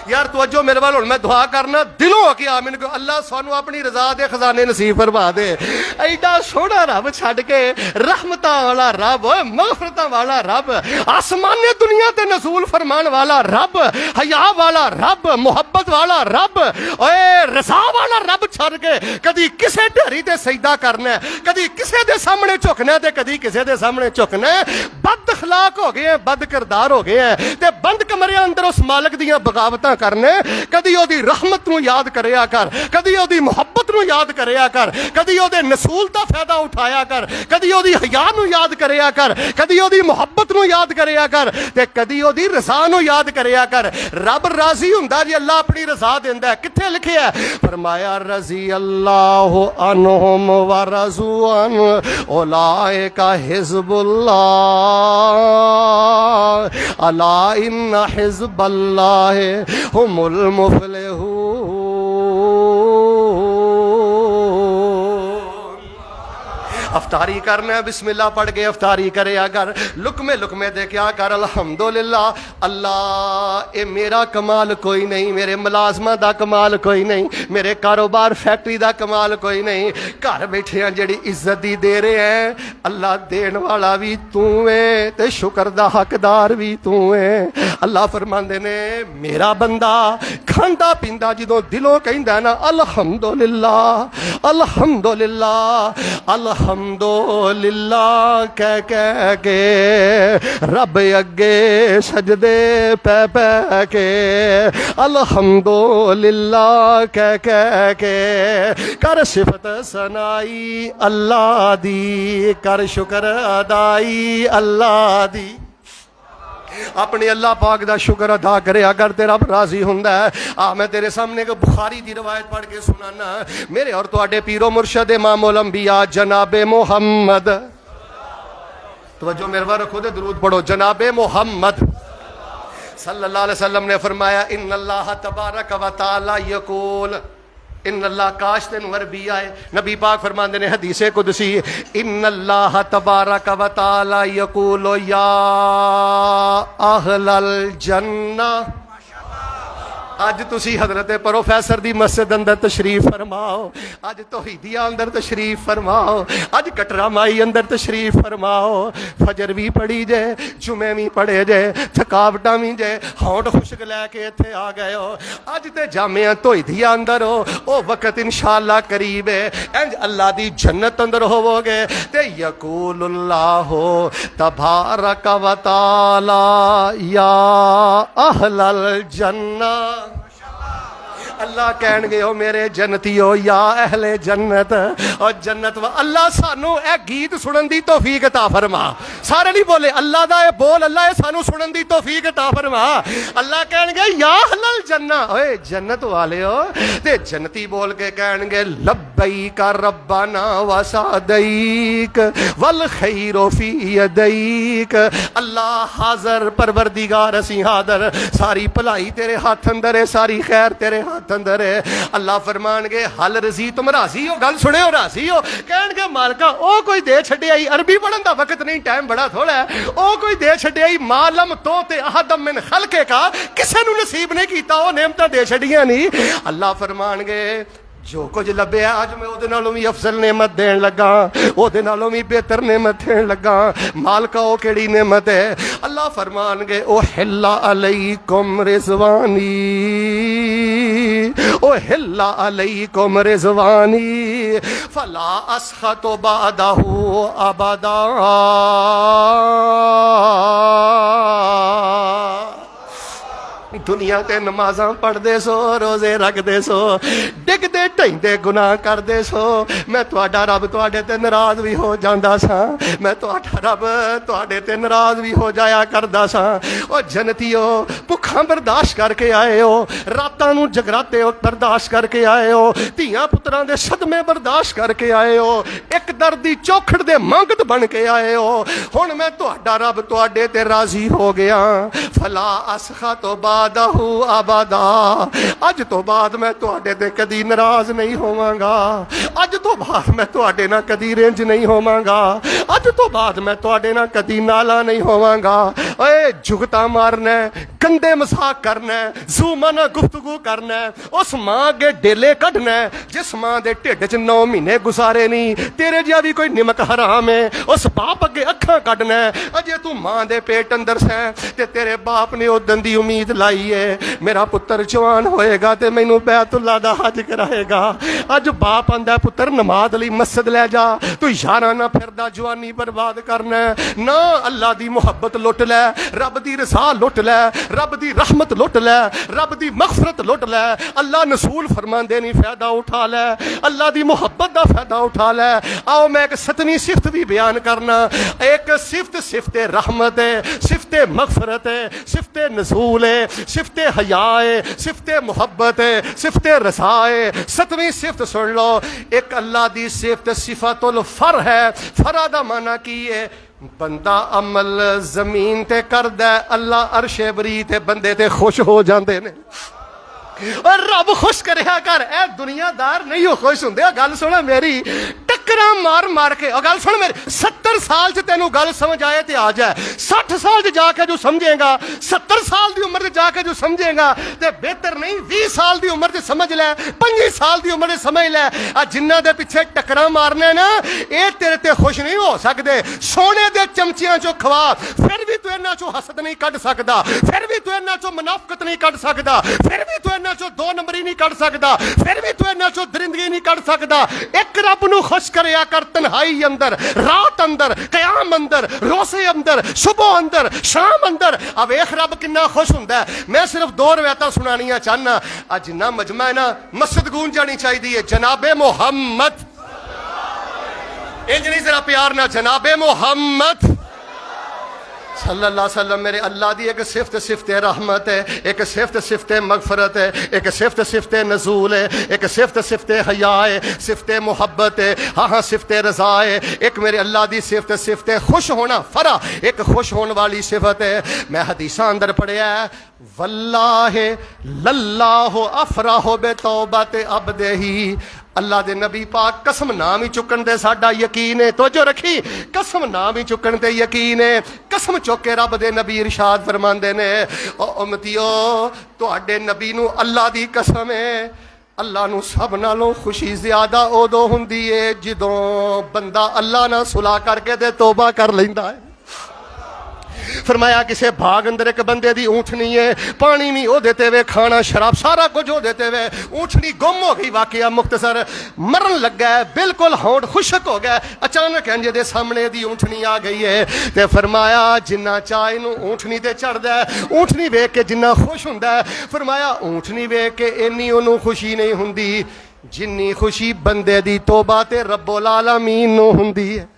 यार तवज्जो मेरे वाल, मैं दुआ करना दिलों आके आमीन को, अल्लाह सानू अपनी रजा दे खजाने नसीब फरमा दे। ऐडा सोहना रब छड़ के रहमतां वाला रब, मगफरतां वाला रब, आसमाने दुनिया ते नज़ूल फरमान वाला रब, हया वाला रब, मुहब्बत वाला रब, ओए रजा वाला रब छड़ के कदी किसे ढेरी ते सजदा करना, कदी किसे दे सामने झुकना ते कदी किसे दे सामने झुकना। बद अखलाक हो गए, बद किरदार हो गए ते बंद कमरे अंदर उस मालिक दियां बगावतां करने। कदी ओदी रहमत नूं याद करया कर, कदी ओदी मुहब्बत नूं याद करया कर, कदी ओदे नसूल दा फायदा उठाया कर, कदी ओदी हया नूं याद करया कर, कदी ओदी मुहब्बत नूं याद करया कर ते कदी ओदी रज़ा नूं याद करया कर। रब राजी हुंदा जी अल्लाह अपनी रज़ा देंदा है। किथे लिखिया फरमाया रज़ी अल्लाहु अन्हुम व रज़ू अन उलाइका हिज़्बुल्लाह अला इन्ना हिज़्बल्लाह हुमुल मुफ़्लिहून। अफ्तारी करना, बिस्मिल्लाह पढ़ के अफ्तारी करे अगर लुकमे लुकमे दे क्या कर अल्हम्दुलिल्लाह। अल्लाह ए मेरा कमाल कोई नहीं, मेरे मुलाजमा दा कमाल कोई नहीं, मेरे कारोबार फैक्ट्री दा कमाल कोई नहीं, घर बैठे जेड़ी इज्जत दी दे रहे हैं अल्लाह देन वाला भी तू है ते शुक्र दा हकदार भी तू है। अल्लाह फरमांदे ने मेरा बंदा खांदा पींदा जदों दिलों कहंदा ना अल्हम्दुलिल्लाह अल्हम्दुलिल्लाह अल्हम्दुलिल्लाह कह कह के रब अगे सजदे पै पै के अल्हम्दुलिल्लाह कह कह के कर सिफत सनाई अल्लाह दी, कर शुक्र अदाई अल्लाह दी। अपने अल्लाह पाक दा शुक्र अदा करे अगर तेरा राजी हुंदा है। मैं तेरे सामने एक बुखारी दी रवायत पढ़ के सुनाना। मेरे और तुहाडे पीरो मुर्शद इमामुल अंबिया जनाबे मोहम्मद, तवज्जो मेरे वाल रखो ते दरूद पढ़ो। जनाबे मोहम्मद सल्लल्लाहु अलैहि वसल्लम ने फरमाया इन्नल्लाह तबारक व तआला यकूल, इन्नल्लाह काश तेनू अरबी आए। नबी पाक फरमाते ने हदीसे कुदसी इन्नल्लाह तबारक व तआला यकूल या अहलल जन्नह। अज तुसी हजरत प्रोफैसर दी मस्जिद अंदर तशरीफ फरमाओ, अज तौहीदिया अंदर तशरीफ फरमाओ, अज कटरा माई अंदर तशरीफ फरमाओ। फजर भी पढ़ी जे, जुमे भी पढ़े जे, थकावटा भी जे, होंठ खुशक लैके इत्थे आ गए हो। अज ते जामिया तौहीदिया अंदर हो, ओ वक्त इंशाअल्लाह करीब है। इंज अल्लाह दी जन्नत अंदर होवोगे ते यकूलुल्लाह तबारक व तआला या अहलल जन्नह। अल्लाह कहणगे ओ मेरे जन्नतियो या अहले जन्नत और जन्नत व अल्लाह सानू ए गीत सुनन दी तौफीक अता फरमा। सारे नहीं बोले अल्लाह दा ए बोल, अल्लाह सानू सुनन दी तौफीक अता फरमा। अल्लाह कहणगे या अहलल जन्नत, ओए जन्नत वालेओ ते जन्नती बोल के कहणगे लब्बैक रब्बना व सअदैक वल खैरु फी यदैक। अल्लाह हाज़र परवरदिगार असीं हाज़र, सारी भलाई तेरे हाथ अंदर है, सारी खैर तेरे हाथ अंदर है। अल्लाह फरमानगे हल रजी तुम राजी हो, गल सुने हो राजी हो। कहणगे मालका ओ कोई दे छड्डे आई, अरबी पढ़न दा वक्त नहीं, टाइम बड़ा थोड़ा है। ओ कोई दे छड्डे आई मालम तो ते अहदम मिन खलके का, किसे नू नसीब नहीं कीता ओ नेमतां दे छड्डियां नहीं। अल्लाह फरमानगे जो कुछ लभे अज मैं ओदे नालों भी अफजल नेमत देन लगा, ओदे नालों भी बेहतर नेमत देन लगा। मालका ओ केड़ी नेमत है? अल्लाह फरमानगे ओ हिल्ला अलैकुम रिज़वानी, ओ हिल्ला अलैकुम रिज़वानी फला अस्खतु बादहु अबदा। दुनिया ते नमाज़ां पढ़दे सो, रोजे रखदे सो, ਢੈਂਦੇ ਗੁਨਾਹ ਕਰਦੇ ਸੋ मैं तुहाडा रब तुहाडे ते नाराज भी हो जांदा सा मैं तुहाडा रब तुहाडे ते नाराज भी हो जाया करदा सा ओ जनतियो भुखा बर्दाश्त करके आए हो रातां नूं जगराते बर्दाश्त करके आए हो धीआं पुत्रां दे सदमे बर्दाश्त करके आए हो एक दर दी चौखड़ दे मंगत बन के आए हो हुण मैं तुहाडा रब तुहाडे ते राजी हो गया फला असखा तो बादहू आबादा अज तो बाद मैं तुहाडे ते कदी नाराज नहीं होवांगा अज तो बाद मैं तुहाडे नाल कदी रेंज नहीं होवांगा अज तो बाद मैं तुहाडे नाल कदी नाला नहीं होवांगा ओए जुगता मारना गंदे मजाक करना ज़ूमा नाल गुफ्तगू करना उस मां अगे डेले कढना जिस मां दे ढिड च 9 महीने गुजारे नहीं तेरे जिहा भी कोई निमक हराम है उस बाप अगे अखां कढना अजे तू मां दे पेट अंदर सै ते तेरे बाप ने उदन दी उम्मीद लाई है मेरा पुत्र जवान होएगा ते मैनू बैतुल्ला दा हज कराएगा अज बाप आंदा पुत्र नमाज लई मस्जिद लै जा तू यारां ना फिरदा जवानी बर्बाद करना ना अल्लाह दी मुहब्बत लुट लै रब दी रज़ा लुट लै रब दी रहमत लुट लै रब दी मगफरत लुट लै अल्लाह नसूल फरमांदे नहीं फायदा उठा लै अल्लाह दी मुहब्बत दा फायदा उठा लै आओ मैं एक 7वीं सिफत भी बयान करना एक सिफत सिफत रहमत है सिफत मगफरत है सिफत नसूल है सिफत हया है सिफत मुहब्बत है सिफत रज़ा है 7वीं सिफत सुन लो एक अल्लाह दी सिफत सिफतुल फर है फरा दा माना की है बंदा अमल जमीन ते करदा अल्लाह अरशे बरी ते बंदे ते खुश हो जाते ने और रब खुश करया कर ए दुनियादार नहीं हो खुश होंदे गल सुन मेरी टक्करा मार मार के गल सुन मेरी 70 साल च तेनू गल समझ आए ते आ जाए 60 साल च जाके जो समझेगा 70 साल की उम्र च जाके जो समझेगा ते बेहतर नहीं 20 साल की उम्र च समझ लै 25 साल की उम्र च समझ लै आ जिन्हां दे पिछे टक्करा मारने ना ये तेरे ते खुश नहीं हो सकते सोने दे चमचियां चो खवा फिर भी तू इन्हां चो हसद नहीं कढ सकदा फिर भी तू इन्हां चो मुनाफकत नहीं कढ सकदा फिर भी तू इन्हां चो 2 नंबरी नहीं कढ सकदा फिर भी तू इन्हां चो दरिंदगी नहीं कढ सकदा एक रब नू खुश करया कर तन्हाई अंदर रात अंदर कयाम अंदर रोसे अंदर सुबह अंदर शाम अंदर अब वेख रब किन्ना खुश हुंदा है मैं सिर्फ 2 रवायतां सुनानियां चाहना अज जिन्ना मजमा है ना मस्जिद गूंज जानी चाहिए जनाबे मोहम्मद इंज नहीं जरा प्यार ना जनाबे मोहम्मद सल्लल्लाहु अलैहि वसल्लम मेरे अल्लाह दी एक सिफत सिफत रहमत है एक सिफत सिफत मगफरत है एक सिफत सिफत नजूल है एक सिफत सिफत हया है सिफत मुहब्बत है हाँ हाँ सिफत रज़ा है एक मेरे अल्लाह दी सिफत सिफत खुश होना फरा एक खुश होने वाली सिफत है मैं हदीसा अंदर पढ़िया है वल्लाहि लल्लाहु अफराहु बितौबत अब्दिही अल्लाह दे नबी पाक कसम नाम ही चुकन दे साडा यकीन है तो जो रखी कसम नाम ही चुकन ते यकीन है कसम चुक के रब दे नबी इरशाद फरमांदे ने ओ उम्मतियो तुहाडे नबी नू अल्लाह दी कसम है अल्लाह नू सब नालों खुशी ज्यादा उदों हुंदी है जदों बंदा अल्लाह नाल सुलह करके ते तौबा कर लैंदा है फरमाया किसी भाग अंदर एक बंदे दी ऊँटनी है पानी भी वो देते हुए खाना शराब सारा कुछ वो देते हुए ऊँटनी गुम हो गई वाकया मुख्तसर मरन लगा है बिल्कुल होंठ खुशक हो गया अचानक इंज दे सामने दी ऊँटनी आ गई है ते फरमाया जिन्ना चाह इनू ऊँटनी ते चढ़दा है ऊँटनी वेख के जिन्ना खुश हुंदा है फरमाया ऊँटनी वेख के इन्नी ओनू खुशी नहीं हुंदी जिन्नी खुशी बंदे दी तौबा ते रब्बुल आलमीन नू हुंदी है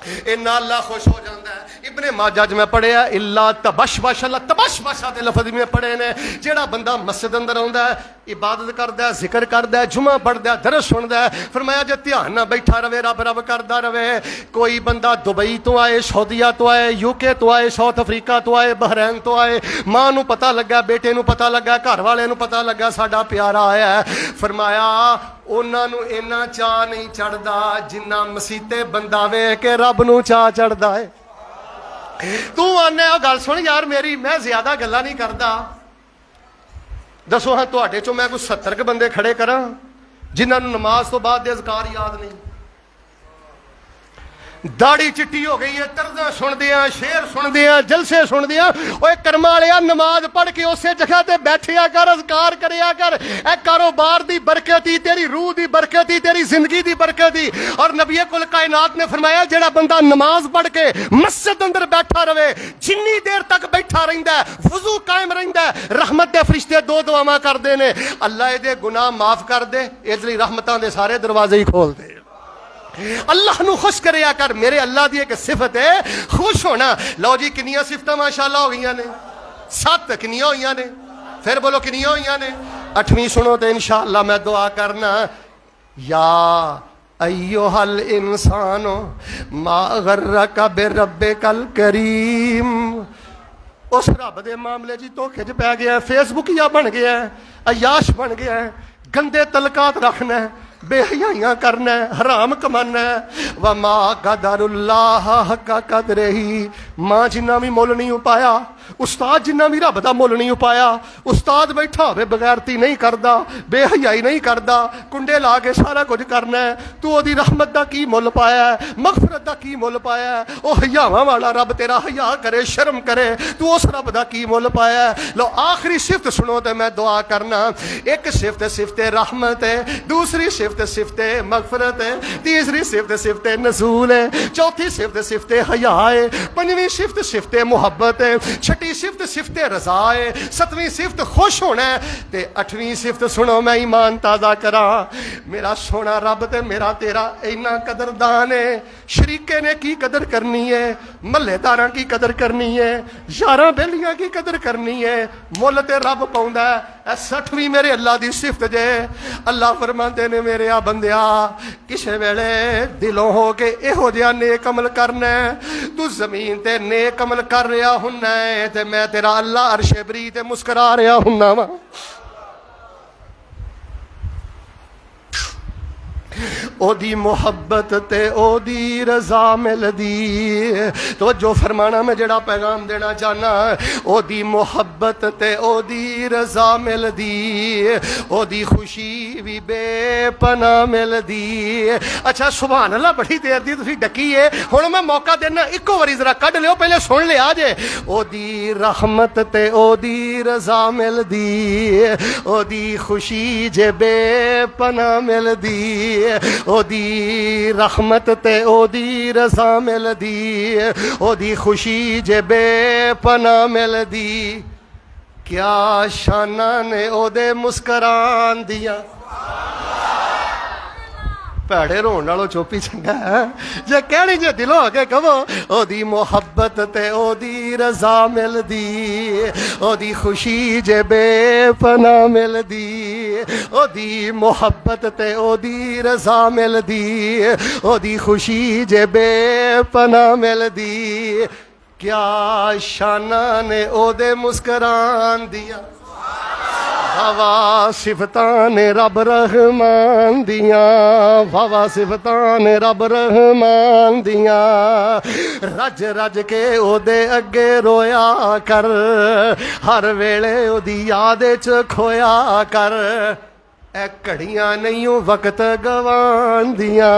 इन्ना अल्लाह खुश हो जाता है इब्ने माजा च मैं पढ़िया इल्ला तबशबश अल्लाह तबशबश दे लफ्ज़ में पढ़े ने जेड़ा बंदा मस्जिद अंदर आउंदा है इबादत करदा है जिक्र करदा है जुमा पढ़दा है दरस सुनदा है फरमाया जे ध्यान ना बैठा रवे रब रब करदा रवे कोई बंदा दुबई तो आए सऊदीया तो आए यूके तो आए साउथ अफ्रीका तो आए बहरैन तो आए मां नू पता लगा बेटे नू पता लगा घर वाले नू पता लगा साडा प्यारा आया है फरमाया उन्हां नू इन्ना चाह नहीं चढ़दा जिन्ना मसीते बंदा वेख के रब नू चाह चढ़दा है तू आने गल सुन यार मेरी मैं ज्यादा गल्लां नहीं करदा दसो हाँ तुहाडे चों मैं कोई 70 के बंदे खड़े करा जिन्हां नूं नमाज तो बाद दे अज़कार याद नहीं दाढ़ी चिट्टी हो गई है, तर्जा सुनते हैं, शेर सुनते हैं, जलसे सुनते हैं। ओए कर्मा वालिया, नमाज पढ़ के उस जगह ते बैठिया कर, अज़कार करया कर। ए कारोबार दी बरकत ही, तेरी रूह दी बरकत ही, तेरी जिंदगी दी बरकत ही। और नबी कुल कायनात ने फरमाया जेड़ा बंदा नमाज पढ़ के मस्जिद अंदर बैठा रहे, जिन्नी देर तक बैठा रहिंदा है, वुजू कायम रहिंदा है, रहमत दे फरिश्ते दो दुआवां करदे ने, अल्लाह इहदे गुनाह माफ कर दे, इसलिए रहमतां दे सारे दरवाजे ही खोल दे। अल्लाह नू खुश करया कर। मेरे अल्लाह दी एक सिफत है खुश होना। लो जी, किनियां सिफतां माशाअल्लाह हो गईयां ने, 7 किनियां होईयां ने, फिर बोलो किनियां होईयां ने, 8वीं सुनो तो इंशाअल्लाह मैं दुआ करना। या अय्युहल इंसानो मा गर्रका बिरब्बिकल करीम। उस रब दे मामले जी धोखे च पै गया, फेसबुकिया बन गया, अयाश बन गया, गंदे तलकात रखना है, बेहयाइयां करना है, हराम कमाना है। व मा कदरुल्लाह हक्का कदरही। मां जिन्ना भी मुल नहीं पाया, उस्ताद जिन्ना भी रब दा मुल नहीं पाया। उस्ताद बैठा होवे बगैरती नहीं करदा, बेहयाई नहीं करदा, कुंडे ला के सारा कुछ करना है। तू ओदी रहमत दा की मुल पाया है, मगफरत दा की मुल पाया है। ओ हयावां वाला रब तेरा हया करे, शर्म करे, तू उस रब दा की मुल पाया है। लो आखिरी सिफत सुनो तो मैं दुआ करना। एक सिफत सिफत रहमत है, दूसरी सिफत सिफत मगफरत है, तीसरी सिफत सिफत नज़ूल है, चौथी सिफत सिफत हया है, पंजवीं सिफत सिफत मुहब्बत है, छठी सिफत सिफत रजा है, 7वीं सिफत खुश होना है, ते 8वीं सिफत सुनो मैं ईमान ताज़ा करा। मेरा सोना रब ते मेरा तेरा इन्ना कदरदान है। शरीके ने की कदर करनी है, महल्लेदारां की कदर करनी है, यारां बेलियां की कदर करनी है, मुल ते रब पाउंदा है। 60वीं मेरे अल्लाह दी सिफत जे। अल्लाह फरमाते ने मेरे आ बंदिया, किसे वेले दिलों हो के इहो जिहा नेक अमल करना है। तू जमीन ते नेक अमल कर रहा हुन्ना है ते मैं तेरा अल्लाह अर्शे बरी ते मुस्करा रहा हुन्ना वा। ओदी मोहब्बत ते ओदी रजा मिलदी। तो जो फरमाना मैं जेड़ा पैगाम देना चाहना, ओदी मोहब्बत ते ओदी रजा मिलदी, ओदी खुशी भी बेपना मिलदी। अच्छा सुभान अल्लाह, बड़ी देर दी तुसी डकी है, हुण मैं मौका देना, इको बारी जरा कढ लियो, पहले सुन लिया जे। ओदी रहमत ते ओदी रजा मिलदी, ओदी खुशी जे बेपना मिलदी, ओदी रहमत ते ओदी रजा मिलदी, ओदी खुशी जे बेपना मिलदी। क्या शाना ने ओदे मुस्करान दिया। भैड़े रोन नालों चुप ही चंगा है। जे कहनी जे दिलों आके कहो, ओदी मोहब्बत ते ओदी रजा मिलदी, ओदी खुशी जे बेपना मिलदी, ओदी मोहब्बत ते ओदी रजा मिलदी, ओदी खुशी जे बेपना मिलदी। क्या शाना ने ओदे मुस्करान दिया। वावा सिफतां ने रब रहमान दिया, वावा सिफतां ने रब रहमान दिया। रज रज के ओदे अगे रोया कर, हर वेले ओदी याद च खोया कर। ए घड़ियां नहीं वक्त गवान दिया,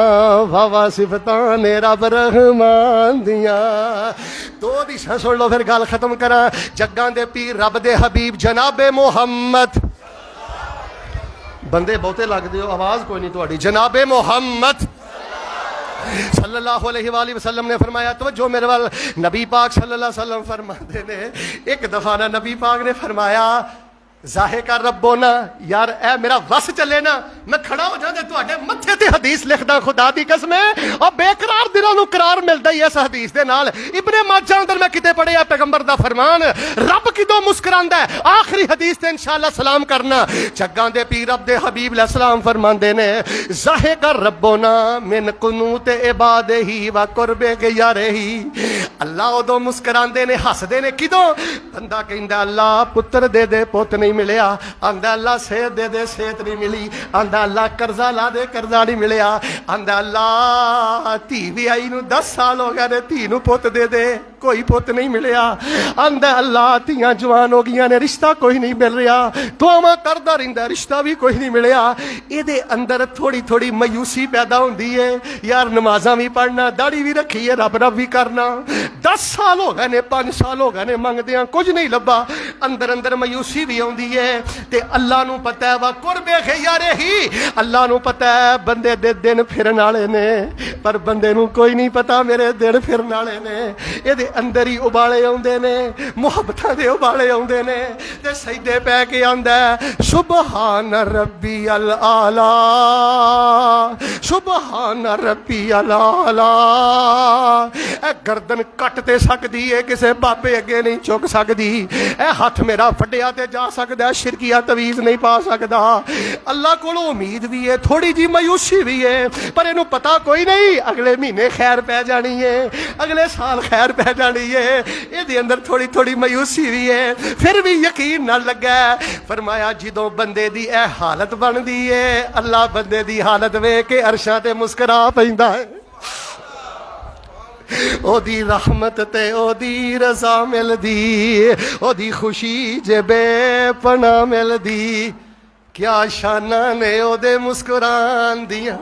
वावा सिफतां ने रब रहमान दिया। दो दिशा सुन लो फिर गल खत्म करा। जग्गां दे पीर रब दे हबीब जनाबे मोहम्मद, बंदे बहुते लगदे हो, आवाज कोई नहीं तुहाडी। जनाबे मोहम्मद सल्लल्लाहु अलैहि वसल्लम ने फरमाया, तवज्जो मेरे वाल, नबी पाक सल्लल्लाहु अलैहि वसल्लम फरमाते ने, एक दफा ना नबी पाक ने फरमाया, जाहे कर रब्बो ना, यार ए मेरा वस चले ना, मैं खड़ा हो जाते तुहाडे मत्थे ते हदीस लिखदा, खुदा दी कसम है। और बेकरार दिलों नूं करार मिलदा ही इस हदीस दे नाल। इब्ने माजा अंदर मैं किते पढ़िया पैगंबर दा फरमान, रब किदों मुस्कुरांदा है, आखिरी हदीस ते इंशाअल्लाह सलाम करना। जग्गां दे पीर रब दे हबीब अलैहिस्सलाम फरमांदे ने, जाहे कर रब्बो ना मिन कुनूत इबादही व कुर्बे यारही। अल्लाह उदों मुस्कुरांदे ने, हसदे ने किदों, बंदा कहंदा अल्लाह पुत्र दे दे, पुत नहीं मिलिया, आंदा अल्लाह सेहत दे दे, सेहत नहीं मिली, आंदा अल्लाह कर्जा ला दे, कर्जा नहीं मिलिया, आंदा अल्लाह धी भी आई नूं 10 साल हो गए ने, धी नूं पुत दे दे, कोई पुत नहीं मिलिया। आंदा अल्लाह धियां जवान हो गई ने, रिश्ता कोई नहीं मिल रहा, दुआवां करदा रहिंदा, रिश्ता भी कोई नहीं मिलिया। इहदे अंदर थोड़ी थोड़ी मायूसी पैदा होंदी है, यार नमाज़ां भी पढ़ना, दाढ़ी भी रखी है, रब रब भी करना, 10 साल हो गए ने, 5 साल हो गए ने मंगदियां, कुछ नहीं लभा। अंदर अंदर मायूसी भी आउंदी है। ते अल्लाह नूं पता है वा कुर्बे खियारे ही, अल्लाह नूं पता है बंदे दे दिन फिरन वाले ने, पर बंदे नूं कोई नहीं पता मेरे दिन फिरन वाले ने। इहदे अंदर ही उबाले आउंदे ने, मुहब्बतां दे उबाले आउंदे ने, ते सजदे पै के आंदा सुबहान रब्बी अल आला, सुबहान रब्बी अल आला। ए गर्दन कट ते सकदी है, किसे बाबे अगे नहीं चुक सकदी। ए हाथ मेरा फटिया ते जा सकदा, शिरकिया तवीज़ नहीं पा सकदा। अल्लाह कोल उम्मीद भी है, थोड़ी जी मायूसी भी है, पर इनू पता कोई नहीं अगले महीने खैर पै जानी है, अगले साल खैर पै जानी है। इहदे अंदर थोड़ी थोड़ी मायूसी भी है, फिर भी यकीन न लगा। फरमाया जदों बंदे दी ए हालत बनदी है, अल्लाह बंदे दी हालत वेख के अरशां ते मुस्करा पैंदा है। ओदी रहमत ते ओदी रज़ा मिलदी, ओदी खुशी जे बेपना मिलदी। क्या शाना ने ओदे मुस्कुरान दियां।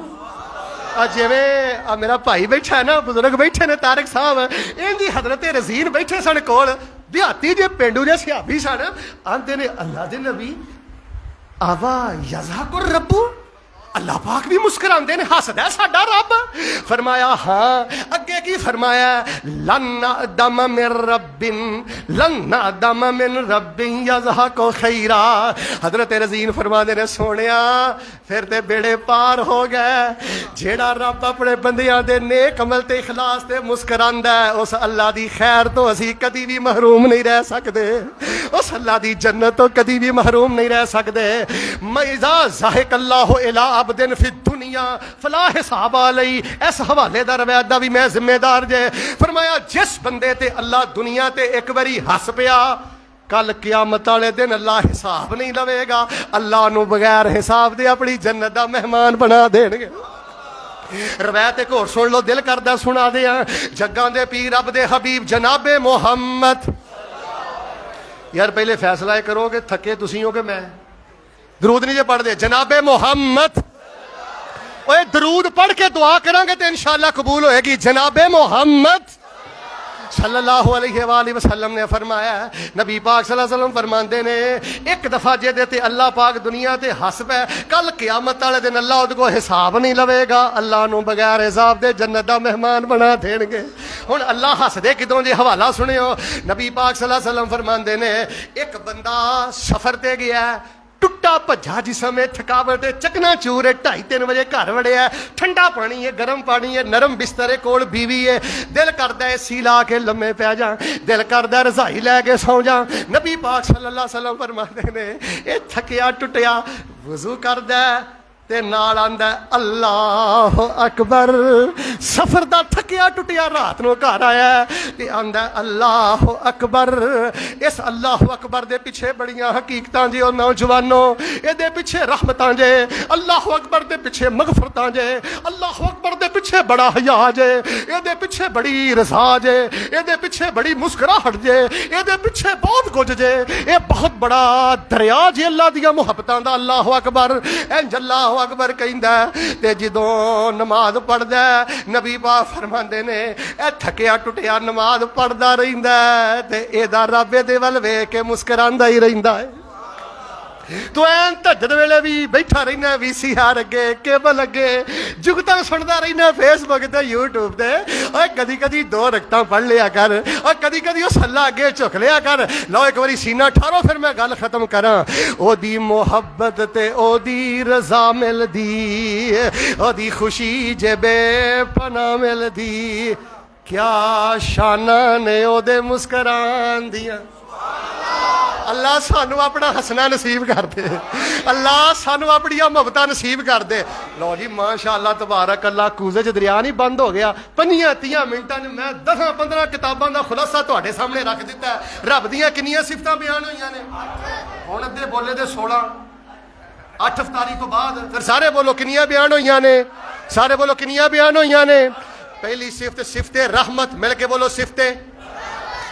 जिवें मेरा भाई बैठा है ना, बुजुर्ग बैठे ने तारक साहब, इनकी हजरत रज़ीन बैठे सन कोल, देहाती जे पेंडू जे सियाबी सन, आंदे ने अल्लाह दे नबी आवा यज़हकुर रब्बू, अल्लाह पाक भी मुस्कुराते ने, हसदा साडा रब। फरमाया हाँ, अगे की फरमाया लन्ना दम मिन रब्बिन, लन्ना दम मिन रब्बिन यज़हकु खैरा। हजरत रज़ीन फरमाते ने सोनिया फिर ते बेड़े पार हो गए। जेड़ा रब अपने बंदियां दे नेक अमल ते इखलास ते मुस्कुरांदा है, उस अल्लाह दी खैर तो असी कदी भी महरूम नहीं रह सकते, उस अल्लाह दी जन्नत तो कदी भी महरूम नहीं रह सकते। मइज़ा ज़ाहिक अल्लाहु इला अब्दिन फी दुनिया फला हिसाब अलई, इस हवाले दा रवैयत दा भी मैं जिम्मेदार जे। फरमाया जिस बंदे ते अल्लाह दुनिया ते एक बारी हस पिया, कल क़यामत वाले दिन अल्लाह हिसाब नहीं लवेगा, अल्लाह नूं बगैर हिसाब दे अपनी जन्नत दा मेहमान बना देणगे। रवैयत एक होर सुन लो, दिल करदा सुना दियां। जग्गां दे पीर रब दे हबीब जनाबे मुहम्मद, यार पहले फैसला करो कि थके तुसीं हो कि मैं। दरूद नहीं जे पढ़दे, जनाबे मुहम्मद, ओए दरूद पढ़ के दुआ करांगे तो इंशाअल्लाह कबूल होएगी। जनाबे मुहम्मद सल्लल्लाहु अलैहि वसल्लम ने फरमाया, नबी पाक सल्लल्लाहु अलैहि वसल्लम फरमाते ने, एक दफा जेदे ते अल्लाह पाक दुनिया ते हस पै, कल क़यामत वाले दिन अल्लाह उहदे को हिसाब नहीं लवेगा, अल्लाह नूं बगैर हिसाब दे जन्नत दा मेहमान बना देणगे। हुण अल्लाह हसदे किदों जे हवाला सुनियो। नबी पाक सल्लल्लाहु अलैहि वसल्लम फरमाते ने, एक बंदा सफर ते गया, टुट्टा भज्जा जिसमें थकावट चकना चूर है, 2:30-3 बजे घर वड़िया, ठंडा पानी है, गर्म पानी है, नरम बिस्तरे कोल बीवी है, दिल करदा है सी ला के लम्मे पै जा, दिल करदा रजाई लैके सौ जा। नबी पाक सल्लल्लाहु अलैहि वसल्लम फरमाते ने, ये थकिया टुटिया वजू करदा ते नाल आंदा अल्लाह अकबर। सफर दा थकिया टुटिया रात नूं घर आया ते आंदा अल्लाह अकबर। इस अल्लाह अकबर दे पिछे बड़ियां हकीकतां जे ओ नौजवानों, इहदे पिछे रहमतां जे, अल्लाह अकबर दे पिछे मगफरतां जे, अल्लाह अकबर दे पिछे बड़ा हया जे, इहदे पिछे बड़ी रज़ा जे, इहदे पिछे बड़ी मुस्कुराहट जे, इहदे पिछे बहुत कुछ जे। ये बहुत बड़ा दरिया जे अल्लाह दियां मुहब्बतां दा। अल्लाह अकबर इंज अल्लाह अकबर कहंदा ते जदों नमाज पढ़दा नबी पाक फरमांदे ने, ए थकिया टुटिया नमाज पढ़दा रहिंदा ते एदा रब दे वल वेख के मुस्कुरांदा ही रहिंदा है। तू ऐन धज्जद वेले भी बैठा रहना VCR अगे, केबल अगे, जुगतां सुनदा रहना फेसबुक ते यूट्यूब ते। और कदी कदी 2 रकतां पढ़ लिया कर, और कदी कदी उस अल्लाह अगे झुक लिया कर। लो एक बारी सीना ठारो फिर मैं गल खत्म करा। ओदी मोहब्बत ते ओदी रज़ा मिलदी, ओदी खुशी जे बेपना मिलदी। क्या शाना ने ओदे मुस्कुरान दियां। अल्लाह सानू अपना हसना नसीब कर दे, अल्लाह सानू अपनी मुहब्बतां नसीब कर दे। लो जी माशाअल्लाह तबारक अल्लाह, कूजे च दरिया नहीं बंद हो गया। 5-30 मिनटां में 10-15 किताबां का खुलासा तुहाडे सामने रख दिता है। रब दियां किन्नियां सिफतां बयान होईयां ने, हुण अद्धे बोले दे 16, 8 अफ्तारी तो बाद फिर सारे बोलो किन्नियां बयान होईयां ने, सारे बोलो किन्नियां बयान होईयां ने। पहली सिफत सिफते रहमत, मिल के बोलो सिफते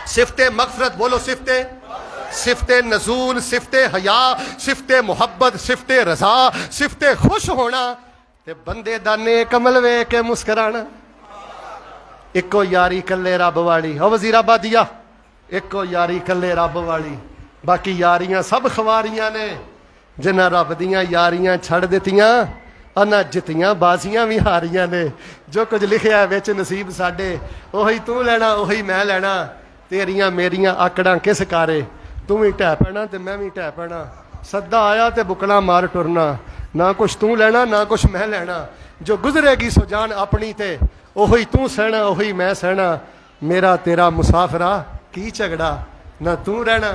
सिफते मगफरत बोलो, सिफते नजूल, सिफते हया, सिफते मुहब्बत, सिफते रजा, सिफते खुश होना ते बंदे दा नेक अमल वेख के मुस्कराना। इको यारी कल्ले रब वाली, हो वजीराबादिया, इको यारी कल्ले रब वाली, बाकी यारियां सब खवारियां ने। जिन्हां रब दियां यारियां छड़ दित्तियां अन्ना जित्तियां बाजियां भी हारियां ने। जो कुछ लिखिया विच नसीब साडे, ओही तू लेना ओही मैं लेना। तेरियां मेरियां आकड़ां किस कारे, तू भी ढह पैना ते मैं भी ढह पैना। सद्दा आया ते बुकना मार टुरना, ना कुछ तू लेना ना कुछ मैं लेना। जो गुजरेगी सो जान अपनी ते, ओही तू सहना ओही मैं सहना। मेरा तेरा मुसाफरा की झगड़ा, ना तू रहना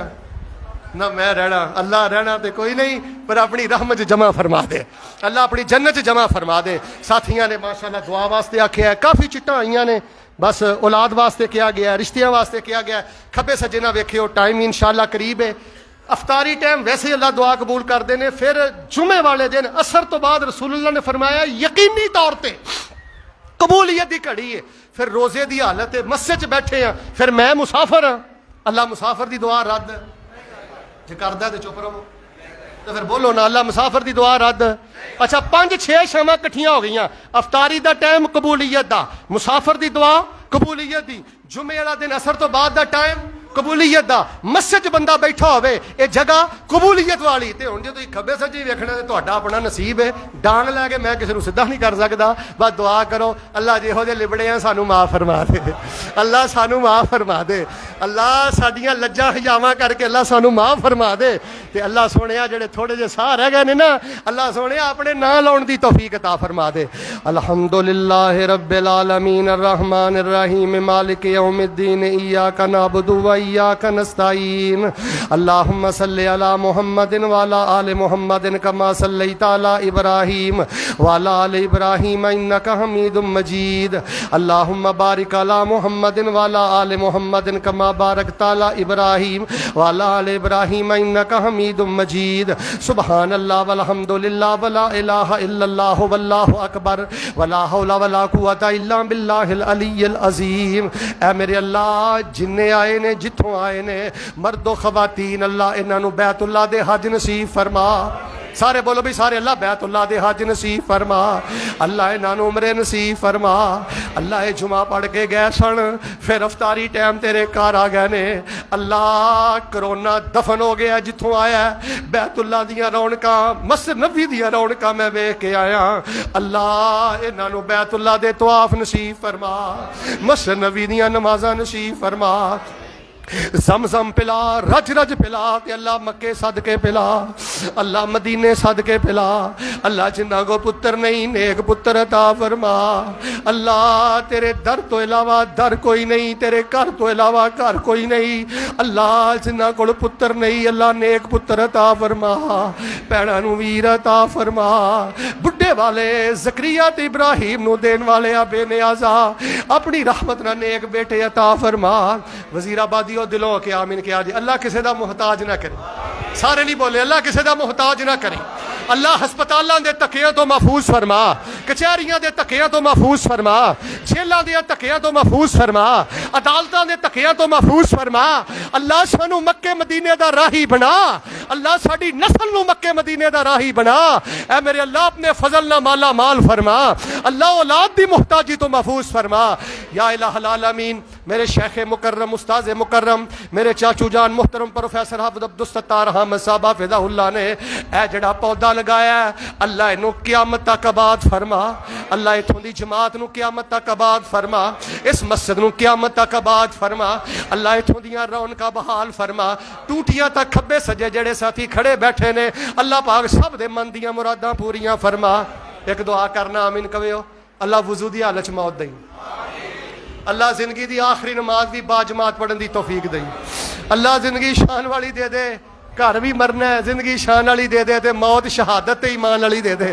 ना मैं रहना। अल्लाह रहना तो कोई नहीं, पर अपनी रहमत जमा फरमा दे, अल्लाह अपनी जन्नत जमा फरमा दे। साथियों ने माशाअल्लाह दुआ वास्ते आख्या है, काफ़ी चिट्टां आईयां ने, बस औलाद वास्ते किया गया, रिश्तियां वास्ते किया गया। खब्बे सज्जे ना वेखियो, टाइम इंशाअल्लाह करीब है। अफ्तारी टाइम वैसे ही अल्लाह दुआ कबूल करते हैं। फिर जुमे वाले दिन असर तो बाद रसूलुल्लाह ने फरमाया यकीनी तौर पर कबूलियत की घड़ी है। फिर रोजे की हालत है, मस्जिद च बैठे हैं, फिर मैं मुसाफर हाँ, अल्लाह मुसाफर की दुआ रद्द जे करदा तो चुप रहो, तो फिर बोलो ना अल्लाह मुसाफर की दुआ रद्द। अच्छा 5-6 शामां कट्ठियां हो गई, अफ्तारी का टाइम कबूलियत का, मुसाफर की दुआ कबूलियत की, जुमे वाला दिन असर तो बाद का टाइम कबूलियत का, मस्जिद च बंदा बैठा होवे ये जगह कबूलियत वाली। तो हुण जे तुसीं खब्बे सज्जे वेखना तो तुहाडा अपना नसीब है। डांग लैके मैं किसी को सीधा नहीं कर सकता, बस दुआ करो अल्लाह जिहो जे लिबड़े हैं सानू माफ़ फरमा दे, अल्लाह सानू माफ़ फरमा दे, अल्लाह साडियां लज्जां हजावां करके अल्लाह सानू माफ़ फरमा दे। ते अल्लाह सोहणिया जेड़े थोड़े जे साह रह गए ने ना, अल्लाह सोहणिया अपने नां लाउण दी तौफीक अता फरमा दे। अल्हम्दुलिल्लाहि रब्बिल आलमीन अर्रहमानिर रहीम मालिक यौमिद्दीन इय्याका नअबुदु व इय्याका नस्तईन। अल्लाहुम्मा सल्लि अला मुहम्मदिन व अला आलि मुहम्मदिन कमा सल्लैता अला इब्राहीम व अला आलि इब्राहीम इन्नका हमीदुम मजीद। अल्लाहुम्मा बारिक अला मुहम्मदिन व अला आलि मुहम्मदिन कमा बारकता अला इब्राहीम व अला आलि इब्राहीम इन्नका हमीदुम मजीद। सुबहानल्लाह वल्हम्दुलिल्लाह वला इलाहा इल्लल्लाह वल्लाहु अकबर वला हौला वला कुव्वता इल्ला बिल्लाहिल अलिय्यिल अज़ीम। ऐ मेरे अल्लाह जिन्ने आए ने जिथों आए ने मर्दो खवातीन, अल्लाह इन्हों बैतुल्लाह दे हज नसीब फरमा। सारे बोलो भी सारे, अल्लाह बैतुल्लाह दे हज नसीब फरमा, अल्लाह इन्हों उमरे नसीब फरमा। अल्लाह ये जुमा पढ़ के गए सन, फिर अफ्तारी टाइम तेरे घर आ गए ने। अल्लाह करोना दफन हो गया जिथों आया, बैतुल्लाह दियां रौनकां मस्जिद नबी दियां रौनकां मैं वेख के आया। अल्लाह इन्हों बैतुल्लाह दे तवाफ नसीब फरमा, मस्जिद नबी दियां नमाज़ां नसीब फरमा। ज़म-ज़म पिला, रज रज पिला, ते अल्लाह मक्के सदके पिला, अल्लाह मदीने सदके पिला। अल्लाह जिन्ना को पुत्र नहीं नेक पुत्र अता फरमा। अल्लाह तेरे दर तो इलावा दर कोई नहीं, तेरे घर तो इलावा घर कोई नहीं। अल्लाह जिन्ना को पुत्र नहीं, अल्लाह नेक पुत्र अता फरमा, भैणां नूं वीर अता फरमा। बुढ़े वाले ज़करिया ते इब्राहिम नूं देन वाले आ बेनियाज़ा अपनी रहमत नाल नेक बेटे अता फरमा। वज़ीराबादी दिलों के आमीन के आज अल्लाह किसी का मुहताज ना करे। सारे नहीं बोले अल्लाह किसी का मुहताज ना करे। अल्लाह हस्पतालों के धक्कियां तो महफूज फरमा, कचहरियां के धक्कियां तो महफूज फरमा, जेलों के धक्कियां तो महफूज फरमा, अदालतों के धक्कियां तो महफूज फरमा। अल्लाह सानू मक्के मदीने का राही बना, अल्लाह साडी नस्ल नू मक्के मदीने का राही बना। ऐ मेरे अल्लाह अपने फजल ना माला माल फरमा, अल्लाह औलाद की मुहताजी तो महफूज फरमा। या इलाहुल आलमीन मेरे शेख मुकर्रम उस्ताद मुकर्रम मेरे चाचू जान मुहतरम प्रोफेसर हाफिज़ अब्दुल सत्तार अहमद साहब हाफिज़हुल्लाह ने ए जड़ा पौधा लगाया अल्लाह इनू क़यामत तक आबाद फरमा। अल्लाह इथों दी जमात नू क़यामत तक आबाद फरमा, इस मस्जिद नू क़यामत तक आबाद फरमा। अल्लाह इथों दियां रौनकां बहाल फरमा। टूटियां तक खब्बे सज्जे जेड़े साथी खड़े बैठे ने अल्लाह पाक सब दे मन दियां मुरादां पूरियां फरमा। एक दुआ करना आमीन कहो। अल्लाह वुजू दी हालत च मौत दई, अल्लाह जिंदगी की आखिरी नमाज भी बाजमात पढ़न की तौफीक दई, अल्लाह जिंदगी शान वाली दे दे, घर भी मरना है, जिंदगी शान वाली दे दे, मौत शहादत ते ईमान वाली दे दे।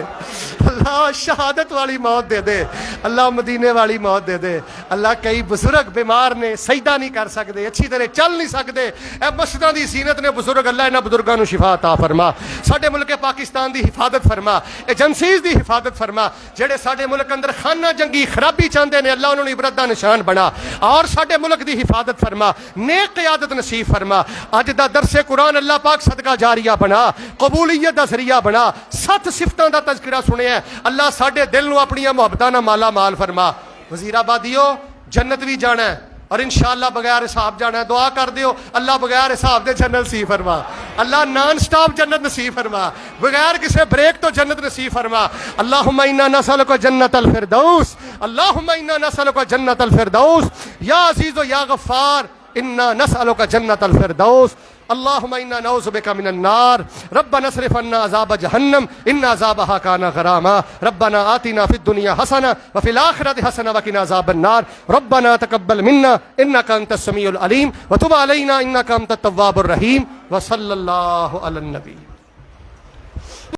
अल्लाह शहादत वाली मौत दे दे, अल्लाह मदीने वाली मौत दे दे। अल्लाह कई बुजुर्ग बीमार ने, सजदा नहीं कर सकते, अच्छी तरह चल नहीं सकते, ए मस्जिदां दी जीनत ने बुजुर्ग, अल्लाह इन्हां बुजुर्गां नूं शिफा अता फरमा। साडे मुल्क पाकिस्तान दी हिफाजत फरमा, एजेंसीज दी हिफाजत फरमा। जेड़े साडे मुल्क अंदर खाना जंगी खराबी चाहते हैं, अल्लाह उन्होंने इबरत दा निशान बना और साडे मुल्क दी हिफाजत फरमा, नेक क़यादत नसीब फरमा। अज दा दरसे कुरान अल्लाह पाक सदका जारिया बना, कबूलियत दा जरिया बना। 7 सिफतां दा तज़किरा सुनिया, अल्लाह साडे दिल नूं अपनियां मुहब्बतां नाल माला माल फरमा। वज़ीराबादियो जन्नत भी जाना है और इंशाअल्लाह बगैर हिसाब जाना है। दुआ कर दियो अल्लाह बगैर हिसाब दे जन्नत नसीब फरमा, अल्लाह नॉन स्टॉप जन्नत नसीब फरमा, बगैर किसी ब्रेक तो जन्नत नसीब फरमा। अल्लाहुम्मा इन्ना नसअलुका जन्नतल फिरदौस, अल्लाहुम्मा इन्ना नसअलुका जन्नतल फिरदौस, या अज़ीज़ व या गफ्फार इन्ना नसअलुका जन्नतल फिरदौस। अल्लाहुम्मा इन्ना नऊज़ु बिका मिनन नार, रब्बना अस्रिफ़ अन्ना अज़ाब जहन्नम इन्ना अज़ाबहा काना गरामा, रब्बना आतिना फ़िद दुनिया हसना व फ़िल आखिरति हसना व क़िना अज़ाबन नार, रब्बना तक़ब्बल मिन्ना इन्नका अंतस समीउल अलीम व तुब अलैना इन्नका अंतत तव्वाबुर रहीम। व सल्लल्लाहु अलन नबी।